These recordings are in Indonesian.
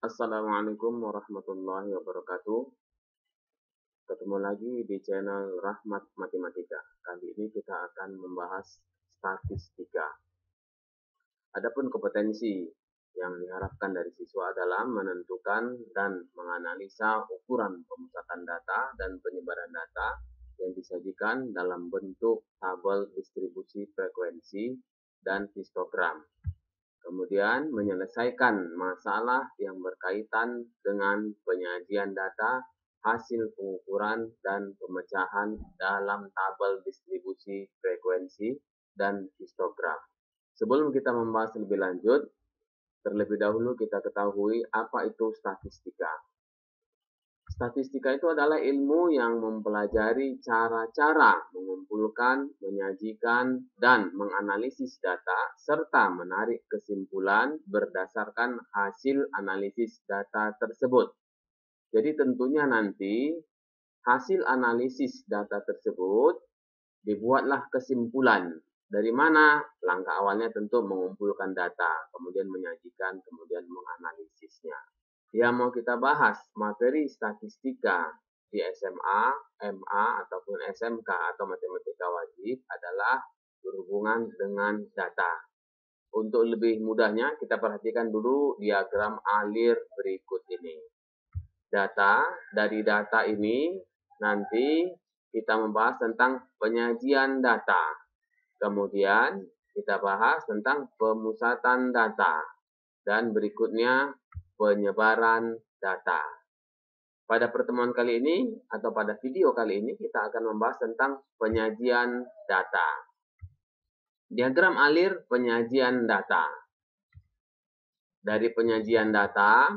Assalamualaikum warahmatullahi wabarakatuh. Ketemu lagi di channel Rahmat Matematika. Kali ini kita akan membahas statistika. Adapun kompetensi yang diharapkan dari siswa adalah menentukan dan menganalisa ukuran pemusatan data dan penyebaran data yang disajikan dalam bentuk tabel distribusi frekuensi dan histogram. Kemudian menyelesaikan masalah yang berkaitan dengan penyajian data, hasil pengukuran, dan pemecahan dalam tabel distribusi frekuensi dan histogram. Sebelum kita membahas lebih lanjut, terlebih dahulu kita ketahui apa itu statistika. Statistika itu adalah ilmu yang mempelajari cara-cara mengumpulkan, menyajikan, dan menganalisis data, serta menarik kesimpulan berdasarkan hasil analisis data tersebut. Jadi tentunya nanti hasil analisis data tersebut dibuatlah kesimpulan. Dari mana? Langkah awalnya tentu mengumpulkan data, kemudian menyajikan, kemudian menganalisisnya. Yang mau kita bahas materi statistika di SMA, MA, ataupun SMK atau matematika wajib adalah berhubungan dengan data. Untuk lebih mudahnya, kita perhatikan dulu diagram alir berikut ini. Dari data ini nanti kita membahas tentang penyajian data. Kemudian kita bahas tentang pemusatan data. Dan berikutnya penyebaran data. Pada pertemuan kali ini atau pada video kali ini kita akan membahas tentang penyajian data. Diagram alir penyajian data. Dari penyajian data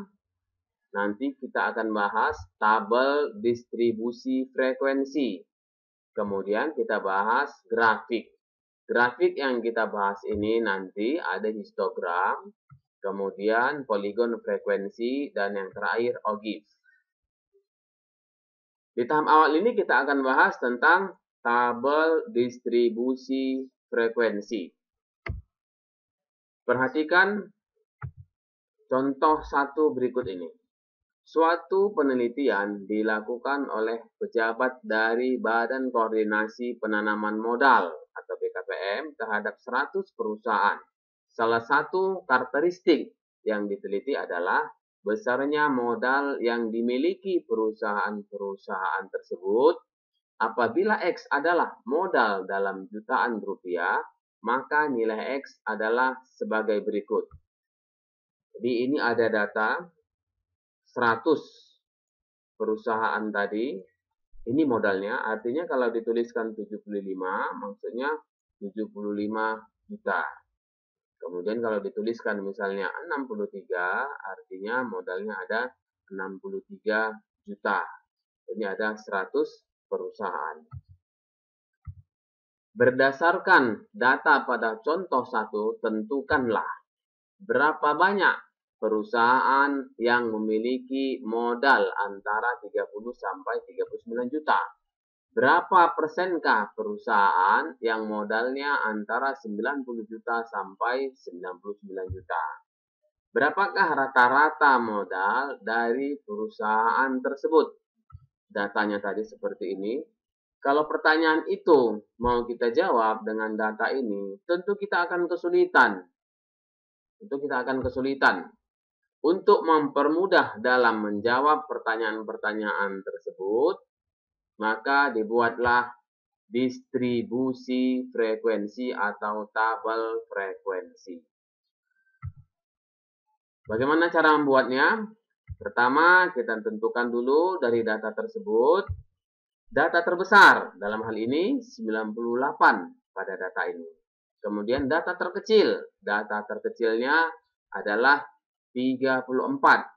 nanti kita akan bahas tabel distribusi frekuensi. Kemudian kita bahas grafik. Grafik yang kita bahas ini nanti ada histogram, kemudian poligon frekuensi, dan yang terakhir OGIF. Di tahap awal ini kita akan bahas tentang tabel distribusi frekuensi. Perhatikan contoh satu berikut ini. Suatu penelitian dilakukan oleh pejabat dari Badan Koordinasi Penanaman Modal atau BKPM terhadap 100 perusahaan. Salah satu karakteristik yang diteliti adalah besarnya modal yang dimiliki perusahaan-perusahaan tersebut. Apabila X adalah modal dalam jutaan rupiah, maka nilai X adalah sebagai berikut. Jadi ini ada data 100 perusahaan tadi. Ini modalnya, artinya kalau dituliskan 75, maksudnya 75 juta. Kemudian kalau dituliskan misalnya 63, artinya modalnya ada 63 juta. Ini ada 100 perusahaan. Berdasarkan data pada contoh 1, tentukanlah berapa banyak perusahaan yang memiliki modal antara 30 sampai 39 juta. Berapa persenkah perusahaan yang modalnya antara 90 juta sampai 99 juta? Berapakah rata-rata modal dari perusahaan tersebut? Datanya tadi seperti ini. Kalau pertanyaan itu mau kita jawab dengan data ini, tentu kita akan kesulitan. Untuk mempermudah dalam menjawab pertanyaan-pertanyaan tersebut, maka dibuatlah distribusi frekuensi atau tabel frekuensi. Bagaimana cara membuatnya? Pertama, kita tentukan dulu dari data tersebut. Data terbesar, dalam hal ini 98 pada data ini. Kemudian data terkecil. Data terkecilnya adalah 34.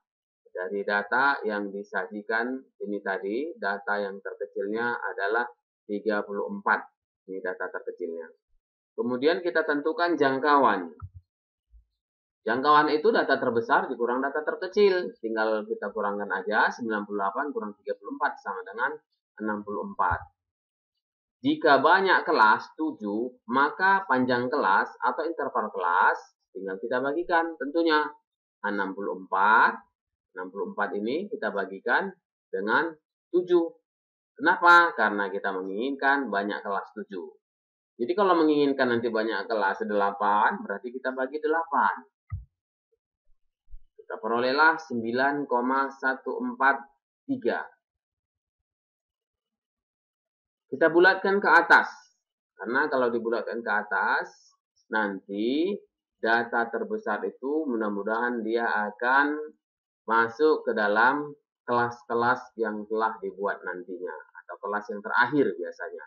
Dari data yang disajikan ini tadi, data yang terkecilnya adalah 34. Ini data terkecilnya. Kemudian kita tentukan jangkauan. Jangkauan itu data terbesar dikurang data terkecil. Tinggal kita kurangkan aja, 98 kurang 34 sama dengan 64. Jika banyak kelas 7, maka panjang kelas atau interval kelas tinggal kita bagikan tentunya 64 64 ini kita bagikan dengan 7. Kenapa? Karena kita menginginkan banyak kelas 7. Jadi kalau menginginkan nanti banyak kelas 8, berarti kita bagi 8. Kita perolehlah 9,143. Kita bulatkan ke atas. Karena kalau dibulatkan ke atas, nanti data terbesar itu mudah-mudahan dia akan masuk ke dalam kelas-kelas yang telah dibuat nantinya. Atau kelas yang terakhir biasanya.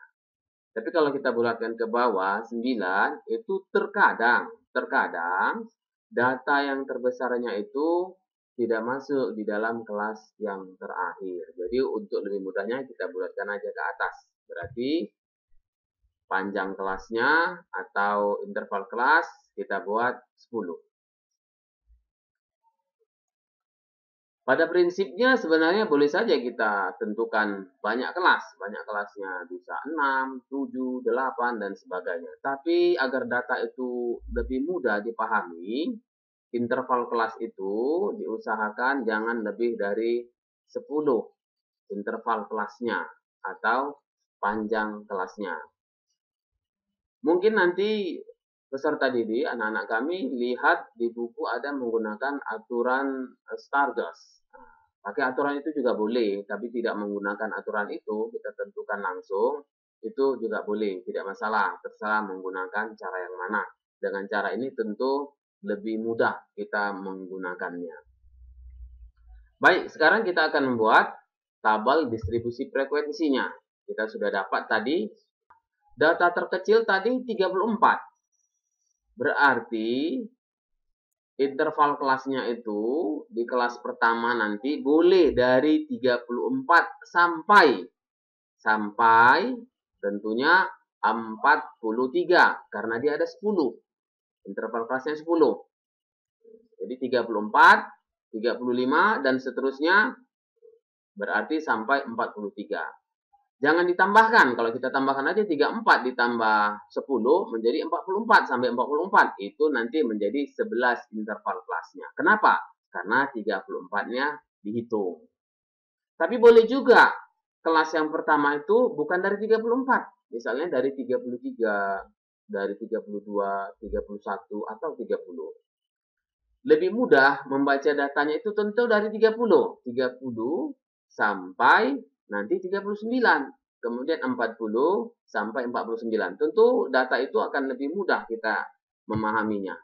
Tapi kalau kita bulatkan ke bawah, 9, itu terkadang data yang terbesarnya itu tidak masuk di dalam kelas yang terakhir. Jadi untuk lebih mudahnya kita bulatkan aja ke atas. Berarti panjang kelasnya atau interval kelas kita buat 10. Pada prinsipnya sebenarnya boleh saja kita tentukan banyak kelas. Banyak kelasnya bisa 6, 7, 8, dan sebagainya. Tapi agar data itu lebih mudah dipahami, interval kelas itu diusahakan jangan lebih dari 10 interval kelasnya atau panjang kelasnya. Mungkin nanti peserta didik, anak-anak kami lihat di buku ada menggunakan aturan Stardust. Pakai aturan itu juga boleh, tapi tidak menggunakan aturan itu, kita tentukan langsung, itu juga boleh, tidak masalah, terserah menggunakan cara yang mana. Dengan cara ini tentu lebih mudah kita menggunakannya. Baik, sekarang kita akan membuat tabel distribusi frekuensinya. Kita sudah dapat tadi, data terkecil tadi 34. Berarti interval kelasnya itu di kelas pertama nanti boleh dari 34 sampai tentunya 43 karena dia ada 10. Interval kelasnya 10. Jadi 34, 35 dan seterusnya berarti sampai 43. Jangan ditambahkan. Kalau kita tambahkan aja 34 ditambah 10 menjadi 44 sampai 44. Itu nanti menjadi 11 interval kelasnya. Kenapa? Karena 34-nya dihitung. Tapi boleh juga kelas yang pertama itu bukan dari 34. Misalnya dari 33, dari 32, 31, atau 30. Lebih mudah membaca datanya itu tentu dari 30. 30 sampai nanti 39. Kemudian 40 sampai 49. Tentu data itu akan lebih mudah kita memahaminya.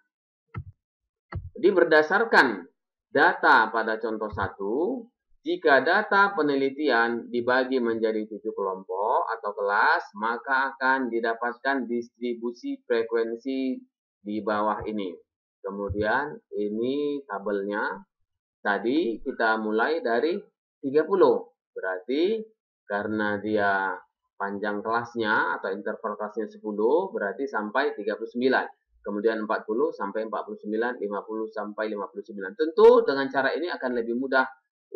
Jadi berdasarkan data pada contoh 1, jika data penelitian dibagi menjadi 7 kelompok atau kelas, maka akan didapatkan distribusi frekuensi di bawah ini. Kemudian ini tabelnya. Tadi kita mulai dari 30. Berarti karena dia panjang kelasnya atau interval kelasnya 10, berarti sampai 39. Kemudian 40 sampai 49, 50 sampai 59. Tentu dengan cara ini akan lebih mudah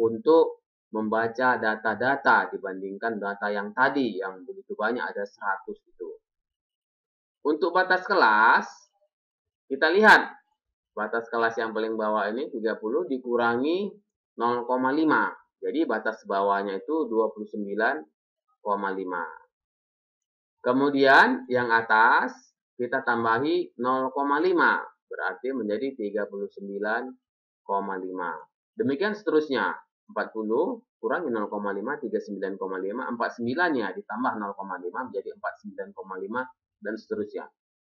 untuk membaca data-data dibandingkan data yang tadi yang begitu banyak, ada 100 itu. Untuk batas kelas, kita lihat batas kelas yang paling bawah ini 30 dikurangi 0,5. Jadi batas bawahnya itu 29,5. Kemudian yang atas kita tambahi 0,5. Berarti menjadi 39,5. Demikian seterusnya. 40 kurangi 0,5, 39,5. 49-nya ditambah 0,5 menjadi 49,5 dan seterusnya.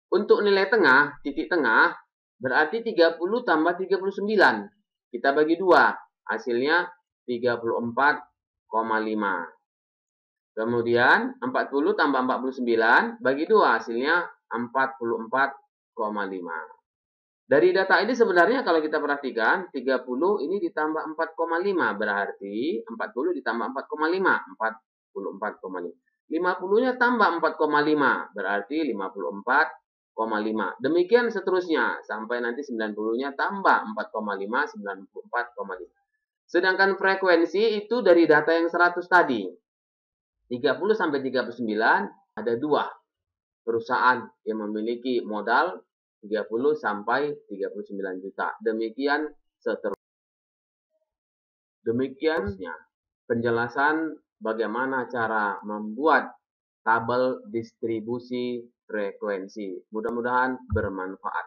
Untuk nilai tengah, titik tengah, berarti 30 tambah 39. Kita bagi 2. Hasilnya 34,5. Kemudian 40 tambah 49 bagi 2 hasilnya 44,5. Dari data ini sebenarnya kalau kita perhatikan 30 ini ditambah 4,5 berarti 40 ditambah 4,5 44,5. 50-nya tambah 4,5 berarti 54,5. Demikian seterusnya sampai nanti 90-nya tambah 4,5 94,5. Sedangkan frekuensi itu dari data yang 100 tadi. 30 sampai 39 ada 2 perusahaan yang memiliki modal 30 sampai 39 juta. Demikian seterusnya. Demikian penjelasan bagaimana cara membuat tabel distribusi frekuensi. Mudah-mudahan bermanfaat.